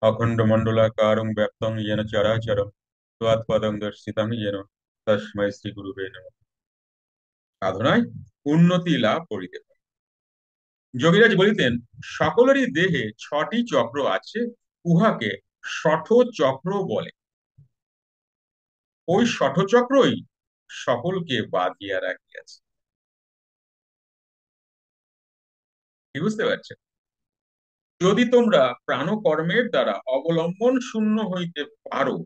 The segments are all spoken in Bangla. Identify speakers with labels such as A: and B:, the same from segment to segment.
A: अखण्डमण्डलाकारं व्याप्तं येन चराचरं त्वत्पदं दर्शितं येन तस्मै শ্রীগুরুবে নমঃ। সাধনায় উন্নতি লাভ করিতে হয়। যোগীরাজ বলিতেন, সকলেরই দেহে 6টি চক্র আছে, উহাকে শঠ চক্র বলে। ওই শঠ চক্রই সকলকে বাঁধিয়া রাখিয়াছে। কি বুঝতে পারছেন? যদি তোমরা প্রাণকর্মের দ্বারা অবলম্বন শূন্য হইতে পারো,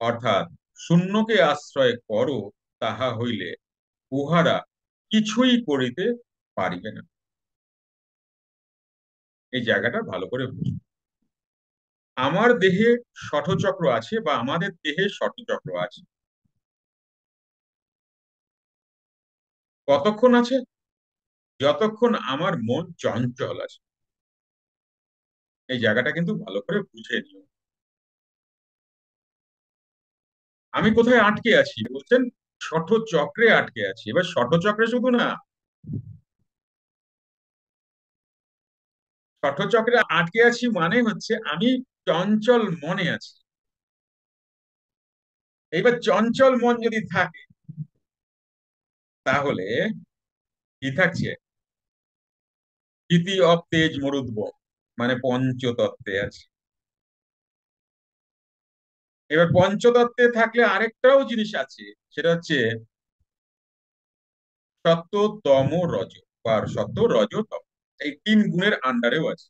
A: অর্থাৎ শূন্যকে আশ্রয় করো, তাহা হইলে উহারা কিছুই করিতে পারিবে না। এই জায়গাটা ভালো করে বুঝুন। আমার দেহে শঠচক্র আছে বা আমাদের দেহে শঠচক্র আছে। কতক্ষণ আছে? যতক্ষণ আমার মন চঞ্চল আছে। এই জায়গাটা কিন্তু ভালো করে বুঝে নিও। আমি কোথায় আটকে আছি বলছেন? শঠচক্রে আটকে আছি। এবার শঠচক্রে শুধু না, শঠচক্রে আটকে আছি মানে হচ্ছে আমি চঞ্চল মনে আছি। এবার চঞ্চল মন যদি থাকে তাহলে কি থাকছে? ইতি অব তেজ মরুদ্ভ, মানে পঞ্চতত্ত্বে আছে। এবার পঞ্চতত্ত্বে থাকলে আরেকটাও জিনিস আছে, সেটা হচ্ছে সত্য, তম, রজ, বা সত্য, রজ, তম। এই 3 গুণের আন্ডারেও আছে।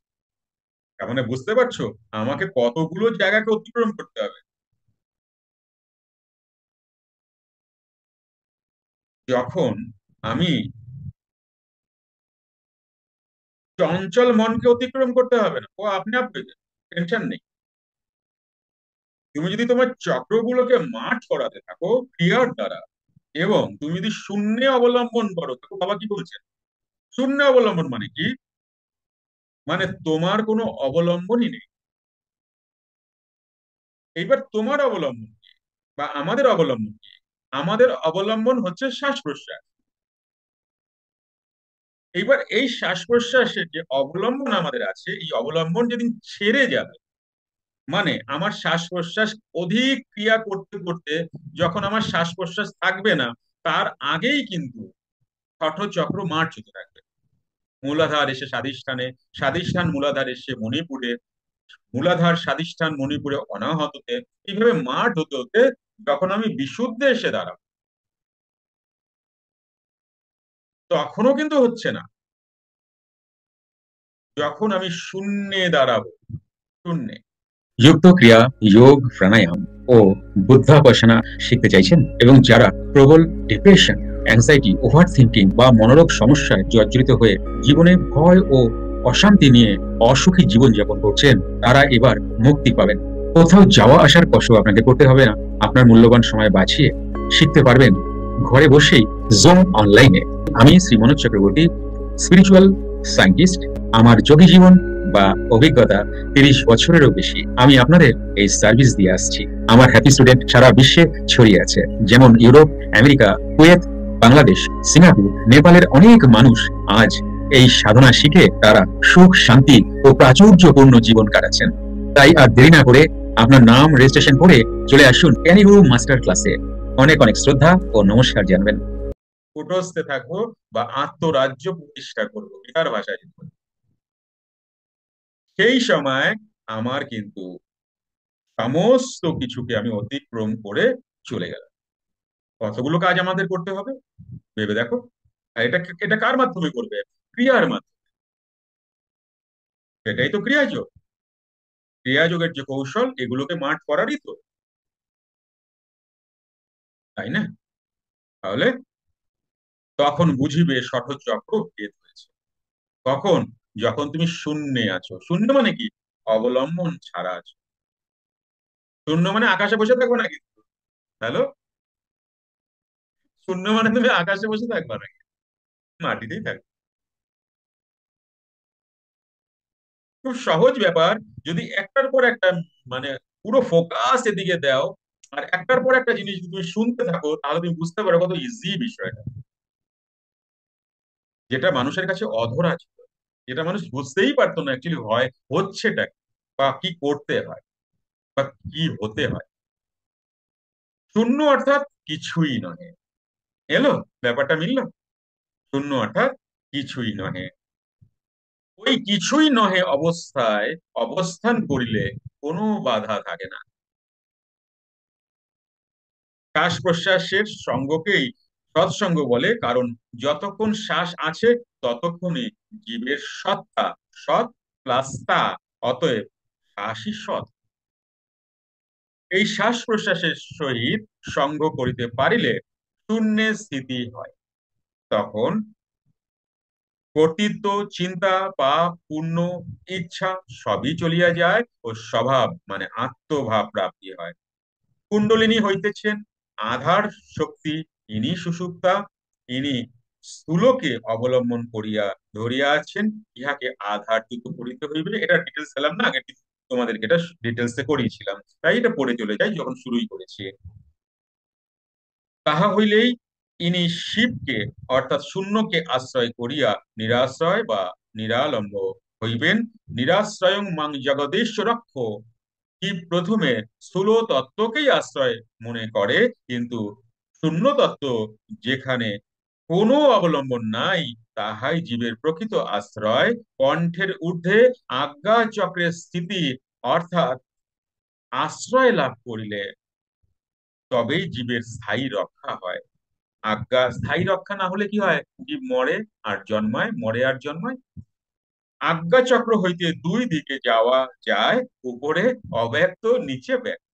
A: তার মানে বুঝতে পারছো আমাকে কতগুলো জায়গাকে অতিক্রম করতে হবে। যখন আমি চঞ্চল মনকে অতিক্রম করতে হবে না, ও আপনি আপনি টেনশন নেই। তুমি যদি তোমার চক্রগুলোকে মাঠ করাতে থাকো ক্রিয়ার দ্বারা, এবং তুমি যদি শূন্যে অবলম্বন করো, তো বাবা কি বলছেন? শূন্য অবলম্বন মানে কি? মানে তোমার কোনো অবলম্বনই নেই। এইবার তোমার অবলম্বন কি বা আমাদের অবলম্বন কি? আমাদের অবলম্বন হচ্ছে শ্বাস প্রশ্বাস। এইবার এই শ্বাস প্রশ্বাসের যে অবলম্বন আমাদের আছে, এই অবলম্বন যেদিন ছেড়ে যাবে, মানে আমার শ্বাস প্রশ্বাস অধিক ক্রিয়া করতে করতে যখন আমার শ্বাস প্রশ্বাস থাকবে না, তার আগেই কিন্তু চক্র মার্চ হতে থাকবে। মূলাধার এসে স্বাধিষ্ঠানে, স্বাধিষ্ঠান মূলাধার এসে মণিপুরে, মূলাধার স্বাধিষ্ঠান মণিপুরে অনাহততে, এইভাবে মার্চ হতে হতে যখন আমি বিশুদ্ধে এসে দাঁড়াবো, তখনও কিন্তু হচ্ছে না। যখন আমি শূন্যে দাঁড়াবো, শূন্যে যুক্ত ক্রিয়া, যোগ, প্রাণায়াম ও বুদ্ধাবসানা শিখতে চাইছেন, এবং যারা প্রবল ডিপ্রেশন, অ্যাংজাইটি, ওভার থিঙ্কিং বা মনোরোগ সমস্যায় জর্জরিত হয়ে জীবনে ভয় ও অশান্তি নিয়ে অসুখী জীবনযাপন করছেন, তারা এবার মুক্তি পাবেন। কোথাও যাওয়া আসার কষ্ট আপনাকে করতে হবে না। আপনার মূল্যবান সময় বাঁচিয়ে শিখতে পারবেন ঘরে বসেই, জুম অনলাইনে। আমি শ্রী মনোজ চক্রবর্তী, স্পিরিচুয়াল সায়েন্টিস্ট। আমার যোগী জীবন বা অভিজ্ঞতা 30 বছরেরও বেশি। আমি আপনাদের এই সার্ভিস দিয়ে আসছি। আমার হ্যাপি স্টুডেন্ট সারা বিশ্বে ছড়িয়ে আছে, যেমন Europe, America, Kuwait, Bangladesh, Singapore, নেপালের অনেক মানুষ আজ এই সাধনা শিখে তারা সুখ, শান্তি ও প্রাচুর্যপূর্ণ জীবন কাটাচ্ছেন। তাই আর দেরি না করে আপনার নাম রেজিস্ট্রেশন করে চলে আসুন ক্যানিগো মাস্টার ক্লাসে। অনেক অনেক শ্রদ্ধা ও নমস্কার জানবেন। কুটস্থে থাকবো বা আত্মরাজ্য প্রতিষ্ঠা করবো, বিহার ভাষায়। সেই সময় আমার কিন্তু সমস্ত কিছুকে আমি অতিক্রম করে চলে গেলাম। কতগুলো কাজ আমাদের করতে হবে ভেবে দেখো। আর এটা এটা কার মাধ্যমে করবে? ক্রিয়ার মাধ্যমে। এটাই তো ক্রিয়াযোগ। ক্রিয়াযোগের যে কৌশল, এগুলোকে মাঠ করারই তো, তাই না? তাহলে তখন বুঝিবে ষটচক্র ভেদ হয়েছে। কখন? যখন তুমি শূন্যে আছো। শূন্য মানে কি? অবলম্বন ছাড়া আছো। শূন্য মানে আকাশে বসে থাকবে না কিন্তু। হ্যালো, শূন্য মানে তুমি আকাশে বসে থাকবে নাকি? মাটিতেই থাকবে। খুব সহজ ব্যাপার। যদি একটার পর একটা, মানে পুরো ফোকাস এদিকে দাও, আর একটার পর একটা জিনিস যদি তুমি শুনতে থাকো, তাহলে তুমি বুঝতে পারো কত ইজি বিষয়টা। যেটা মানুষের কাছে অধরা ছিল, যেটা মানুষ বুঝতেই পারতো না অ্যাকচুয়ালি হয় হচ্ছেটা কি। বা কি করতে হয় বা কি হতে হয়। শূন্য অর্থাৎ কিছুই নহে। এলো, ব্যাপারটা মিললো। শূন্য অর্থাৎ কিছুই নহে। ওই কিছুই নহে অবস্থায় অবস্থান করিলে কোনো বাধা থাকে না। শ্বাস প্রশ্বাসের সঙ্গকেই সৎসঙ্গ বলে, কারণ যতক্ষণ শ্বাস আছে ততক্ষণই জীবের সত্তা সৎ প্লাস তা, অতএব শ্বাসই সৎ। এই শ্বাস প্রশ্বাসের সহিত সঙ্গ করিতে পারিলে শূন্যে স্থিতি হয়। তখন কর্তৃত্ব, চিন্তা, পাপ, পুণ্য, ইচ্ছা সবই চলিয়া যায় ও স্বভাব মানে আত্মভাব প্রাপ্তি হয়। কুণ্ডলিনী হইতেছেন আধার শক্তি, ইনি সুষুপ্তা, ইনি স্থূলকে অবলম্বন করিয়া ধরিয়া আছেন। ইহাকে আধারচ্যুত করিতে হইবে। এটা ডিটেলস পেলাম না আগে, তোমাদেরকে এটা ডিটেলস এ করিয়েছিলাম, তাই এটা পড়ে চলে যাই যখন শুরুই করেছি। তাহা হইলেই ইনি শিবকে অর্থাৎ শূন্যকে আশ্রয় করিয়া নিরাশ্রয় বা নিরালম্ব হইবেন। নিরাশ্রয়ং মাং জগদীশ রক্ষ। জীব প্রথমে স্থূল তত্ত্বকেই আশ্রয় মনে করে, কিন্তু শূন্য তত্ত্ব যেখানে কোনো অবলম্বন নাই, তাহাই জীবের প্রকৃত আশ্রয়। কণ্ঠের ঊর্ধ্বে আজ্ঞা চক্রের স্থিতি অর্থাৎ আশ্রয় লাভ করিলে তবেই জীবের স্থায়ী রক্ষা হয়। আজ্ঞা স্থায়ী রক্ষা না হলে কি হয়? জীব মরে আর জন্মায়, মরে আর জন্মায়। আজ্ঞা চক্র হইতে দুই দিকে যাওয়া যায়, উপরে অব্যক্ত, নিচে ব্যক্ত।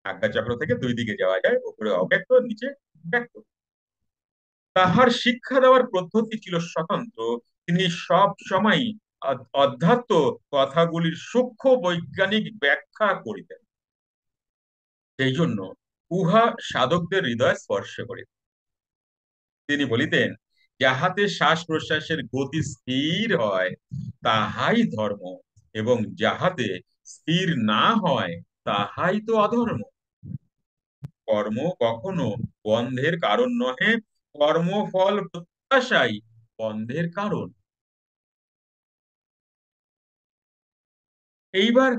A: আজ্ঞা চক্র থেকে দুই দিকে যাওয়া যায়, উপরে অব্যক্ত, নিচে ব্যক্ত। তাহার শিক্ষা দেওয়ার পদ্ধতি ছিল স্বতন্ত্র। তিনি সব সময় অধ্যাত্ম কথাগুলির সূক্ষ্ম বৈজ্ঞানিক ব্যাখ্যা করিতেন। সেই জন্য উহা সাধকদের হৃদয় স্পর্শ করিত। তিনি বলিতেন, যাহাতে শ্বাস প্রশ্বাসের গতি স্থির হয় তাহাই ধর্ম, এবং যাহাতে স্থির না হয় তাহাই তো অধর্ম। কর্ম কখনো বন্ধের কারণ নহে, কর্মফল প্রত্যাশাই বন্ধের কারণ। এইবার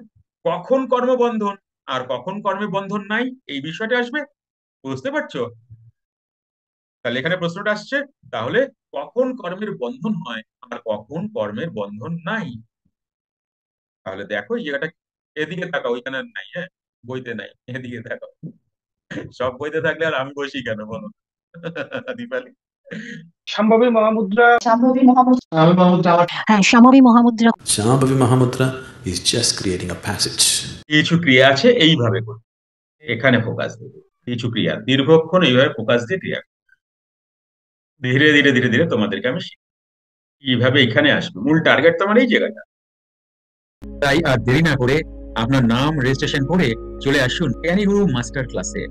A: কখন কর্মবন্ধন আর কখন কর্মে বন্ধন নাই, এই বিষয়টা আসবে। বুঝতে পারছো? তাহলে এখানে প্রশ্নটা আসছে, তাহলে কখন কর্মের বন্ধন হয় আর কখন কর্মের বন্ধন নাই। তাহলে দেখো এই জায়গাটা, এদিকে তাকাও, ওইখানে আর নাই, হ্যাঁ, বইতে নাই, এদিকে তাকাও। সব বইতে থাকলে আর আমি বসি কেন বলো? দীপালি।
B: সম্ভবী মহামুদ্রা।
C: Shambhavi Mahamudra.
B: আমি মহামুদ্রা আমার
C: হ্যাঁ, Shambhavi Mahamudra
D: Shambhavi Mahamudra is just creating a passage.
A: কিছু ক্রিয়া আছে এইভাবে করবে, এখানে ফোকাস দেবে। কিছু ক্রিয়া দীর্ঘক্ষণ এইভাবে ফোকাস দিয়ে ক্রিয়া, ধীরে ধীরে ধীরে ধীরে তোমাদেরকে আমি কিভাবে এখানে আসবো, মূল টার্গেট তোমার এই জায়গাটা। তাই আর দেরি না করে আপনার নাম রেজিস্ট্রেশন করে চলে আসুন জ্ঞানীগুরু মাস্টার ক্লাসে।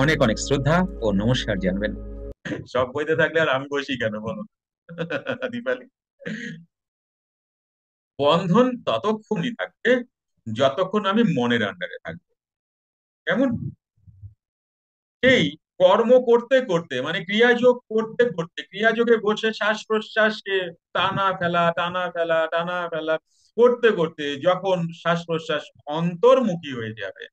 A: অনেক অনেক শ্রদ্ধা ও নমস্কার জানবেন। সব বইতে থাকলে আর আমি বসি কেন বলো? দীপালি। বন্ধন ততক্ষণই থাকবে যতক্ষণ আমি মনের আন্ডারে থাকবো। কেমন? সেই কর্ম করতে করতে মানে ক্রিয়াযোগ করতে করতে, ক্রিয়াযোগে বসে শ্বাস প্রশ্বাসকে টানা ফেলা টানা ফেলা টানা ফেলা করতে করতে যখন শ্বাস প্রশ্বাস অন্তর্মুখী হয়ে যাবে,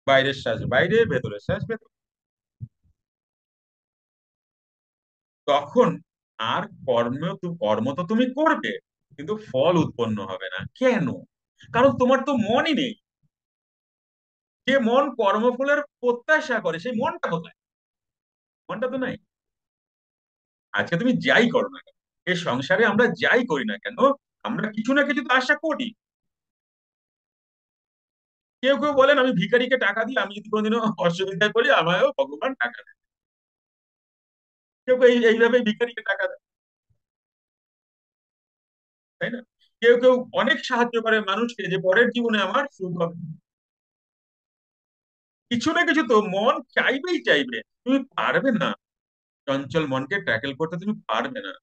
A: বাইরের শ্বাস বাইরে, ভেতরের শ্বাস ভেতরে, তখন আর কর্ম তো তুমি করবে, কিন্তু ফল উৎপন্ন হবে না। কেন? কারণ তোমার তো মনই নেই। যে মন কর্মফলের প্রত্যাশা করে সেই মনটা কোথায়? মনটা তো নাই। আজকে তুমি যাই করো না কেন, এই সংসারে আমরা যাই করি না কেন, আমরা কিছু না কিছু তো আশা করি। কেউ কেউ বলেন, আমি ভিখারিকে টাকা দিই, আমি যদি কোনোদিনও অসুবিধায় পড়ি আমায়ও ভগবান টাকা দেয়। কেউ কেউ এইভাবে ভিখারিকে টাকা দেয়, তাই না? কেউ কেউ অনেক সাহায্য করে মানুষকে যে পরের জীবনে আমার সুখ হবে। কিছু না কিছু তো মন চাইবেই চাইবে, তুমি পারবে না। চঞ্চল মনকে ট্যাকেল করতে তুমি পারবে না।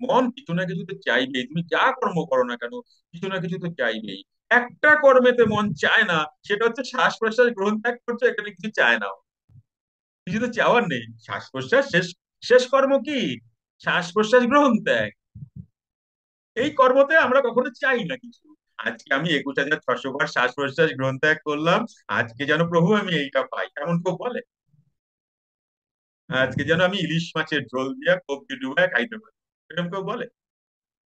A: মন কিছু না কিছু তো চাইবেই, তুমি যা কর্ম করো না কেন কিছু না কিছু তো চাইবেই। একটা কর্মেতে মন চায় না, সেটা হচ্ছে শ্বাস প্রশ্বাস গ্রহণ ত্যাগ করছে, এখানে কিছু চায় না। কিছু তো চাওয়ার নেই। শ্বাস প্রশ্বাস শেষ, শেষ কর্ম কি? শ্বাস প্রশ্বাস গ্রহণ ত্যাগ। এই কর্মতে আমরা কখনো চাই না কিছু। আজকে আমি 21,600 বার শ্বাস প্রশ্বাস গ্রহণ ত্যাগ করলাম, আজকে যেন প্রভু আমি এইটা পাই, এমন কেউ বলে? আজকে যেন আমি ইলিশ মাছের ঝোল দিয়া কবজি ডুবায় খাইতে পারি, এরকম কেউ বলে?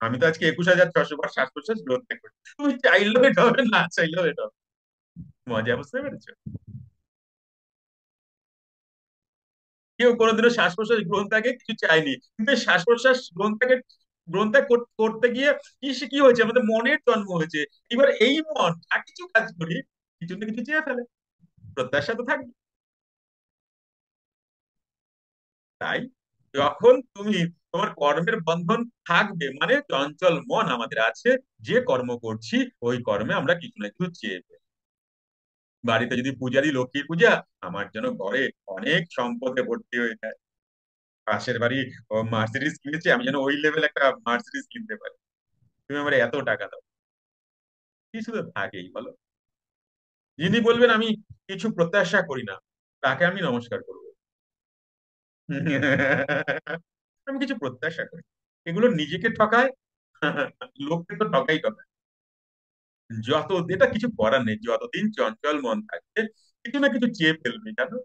A: আমি তো আজকে 21,600 বার শ্বাস প্রশ্বাস গ্রহণ ত্যাগ করি। তুমি চাইলেও এটা হবে, না চাইলেও এটা হবে। মজা বুঝতে পেরেছো? কেউ কোনোদিনও শ্বাস প্রশ্বাস গ্রহণ ত্যাগে কিছু চায়নি, কিন্তু এই শ্বাস প্রশ্বাস গ্রহণ ত্যাগ করতে গিয়ে কি হয়েছে, আমাদের মনের জন্ম হয়েছে। এবার এই মন যা কিছু কাজ করি, কিছু না কিছু চেয়ে ফেলে, প্রত্যাশা তো থাকবে। তাই যখন তুমি, তোমার কর্মের বন্ধন থাকবে, মানে চঞ্চল মন আমাদের আছে, যে কর্ম করছি ওই কর্মে আমরা কিছু না কিছু চেয়ে ফেলি। বাড়িতে যদি পূজারি লক্ষ্মী পূজা, আমার যেন ঘরে অনেক সম্পদে ভর্তি হয়ে যায়। পাশের বাড়ি ও মার্সিডিজ কিনেছে, আমি যেন ওই লেভেল একটা মার্সিডিজ কিনতে পারি। তুমি আমার এত টাকা দাও, কিছু তো থাকেই বলো। যিনি বলবেন আমি কিছু প্রত্যাশা করি না, তাকে আমি নমস্কার করবো। আমি কিছু প্রত্যাশা করি, এগুলো নিজেকে ঠকায়, লোককে তো ঠকাই। যত, এটা কিছু করার নেই, যতদিন চঞ্চল মন থাকবে কিছু না কিছু চেয়ে ফেলবে, জানো?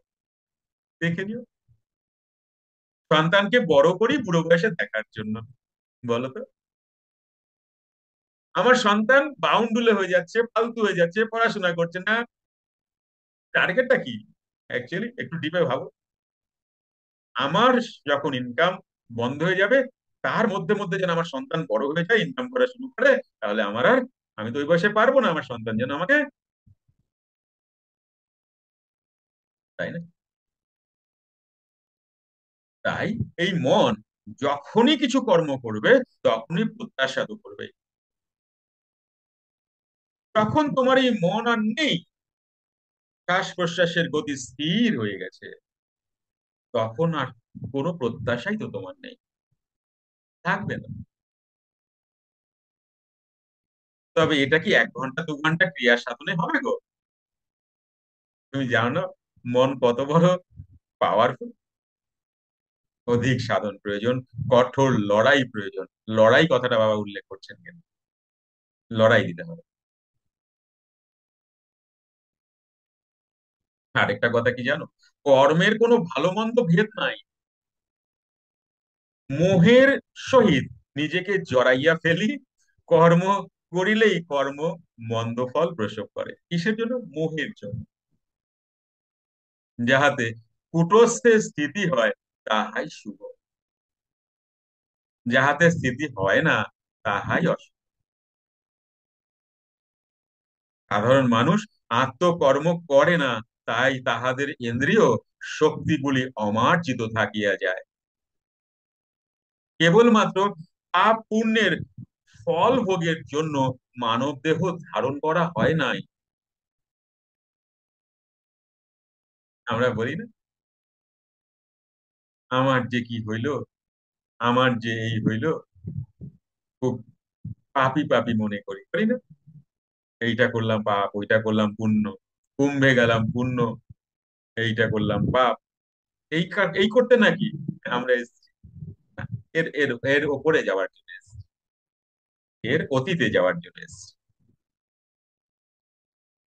A: দেখে নিও। সন্তানকে বড় করি বুড়ো বয়সে দেখার জন্য, বলো তো? আমার সন্তান বাউন্ডুলে হয়ে যাচ্ছে, ফালতু হয়ে যাচ্ছে, পড়াশোনা করছে না, টার্গেটটা কি অ্যাকচুয়ালি? একটু ডিপে ভাবো। আমার যখন ইনকাম বন্ধ হয়ে যাবে, তার মধ্যে মধ্যে যেন আমার সন্তান বড় হয়ে যায়, ইনকাম করা শুরু করে, তাহলে আমার আর, আমি তো ওই বয়সে পারবো না, আমার সন্তান যেন আমাকে, তাই না? তাই এই মন যখনই কিছু কর্ম করবে, তখনই প্রত্যাশা তো করবে। তখন তোমার এই মন আর নেই, শ্বাস প্রশ্বাসের গতি স্থির হয়ে গেছে, তখন আর কোনো প্রত্যাশাই তো তোমার নেই, থাকবে না। তবে এটা কি 1 ঘন্টা 2 ঘন্টা ক্রিয়া সাধনে হবে গো? তুমি জানো মন কত বড় পাওয়ারফুল? অধিক সাধন প্রয়োজন, কঠোর লড়াই প্রয়োজন। লড়াই কথাটা বাবা উল্লেখ করছেন কেন? লড়াই দিতে হবে। আরেকটা কথা কি জানো, কর্মের কোনো ভালো মন্দ ভেদ নাই। মোহের সহিত নিজেকে জড়াইয়া ফেলি, কর্ম করিলেই কর্ম মন্দ ফল প্রসব করে। কিসের জন্য? মোহের জন্য। যাহাতে কুটস্থে স্থিতি হয়, তাহাই শুভ। যাহাতে স্থিতি হয় না, তাহাই অশুভ। সাধারণ মানুষ আত্মকর্ম করে না, তাই তাহাদের ইন্দ্রিয় শক্তিগুলি অমার্জিত থাকিয়া যায়। কেবলমাত্র পাপ পুণ্যের ফল ভোগের জন্য মানব দেহ ধারণ করা হয় নাই। আমরা বলি না, আমার যে কি হইল, আমার যে এই হইল, খুব পাপি পাপি মনে করি, করি না? এইটা করলাম পাপ, ওইটা করলাম পুণ্য, কুম্ভে গেলাম পুণ্য, এইটা করলাম পাপ। এই করতে নাকি আমরা এসেছি? না, এর এর এর ওপরে যাওয়ার জন্য এসেছি, এর অতীতে যাওয়ার জন্য এসেছি।